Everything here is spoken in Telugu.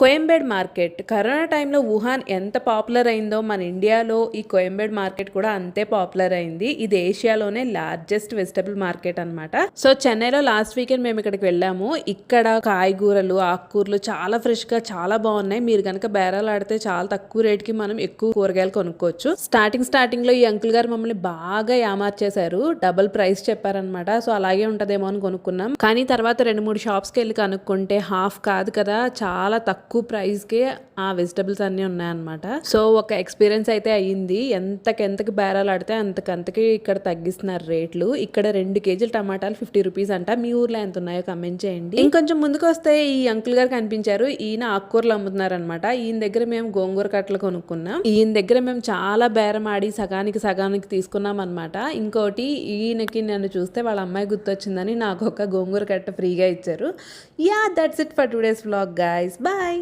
కోయంబేడ్ మార్కెట్ కరోనా టైంలో వుహాన్ ఎంత పాపులర్ అయిందో మన ఇండియాలో ఈ కోయంబేడ్ మార్కెట్ కూడా అంతే పాపులర్ అయింది. ఇది ఏషియాలోనే లార్జెస్ట్ వెజిటబుల్ మార్కెట్ అన్నమాట. సో చెన్నైలో లాస్ట్ వీకెండ్ మేము ఇక్కడికి వెళ్ళాము. ఇక్కడ కాయగూరలు, ఆకుకూరలు చాలా ఫ్రెష్ గా చాలా బాగున్నాయి. మీరు కనుక బేరాలు ఆడితే చాలా తక్కువ రేట్ కి మనం ఎక్కువ కూరగాయలు కొనుక్కోవచ్చు. స్టార్టింగ్ లో ఈ అంకుల్ గారు మమ్మల్ని బాగా యామార్చేశారు. డబుల్ ప్రైస్ చెప్పారనమాట. సో అలాగే ఉంటదేమో అని కొనుక్కున్నాం. కానీ తర్వాత 2-3 షాప్స్ కి వెళ్ళి కనుక్కుంటే హాఫ్ కాదు కదా, చాలా తక్కువ ప్రైస్కే ఆ వెజిటబుల్స్ అన్నీ ఉన్నాయన్నమాట. సో ఒక ఎక్స్పీరియన్స్ అయితే అయ్యింది. ఎంతకి బేరాలు ఆడితే అంతకి ఇక్కడ తగ్గిస్తున్నారు రేట్లు. ఇక్కడ 2 కేజీల టమాటాలు 50 రూపీస్ అంట. మీ ఊర్లో ఎంత ఉన్నాయో కమెంట్ చేయండి. ఇంకొంచెం ముందుకు వస్తే ఈ అంకుల్ గారు కనిపించారు. ఈయన ఆకుకూరలు అమ్ముతున్నారు అనమాట. ఈయన దగ్గర మేము గోంగూర కట్టలు కొనుక్కున్నాం. ఈయన దగ్గర మేము చాలా బేరం ఆడి సగానికి తీసుకున్నాం అనమాట. ఇంకోటి ఈయనకి నన్ను చూస్తే వాళ్ళ అమ్మాయి గుర్తొచ్చిందని నాకు ఒక గోంగూర కట్ట ఫ్రీగా ఇచ్చారు. Yeah that's it for today's vlog guys. Bye.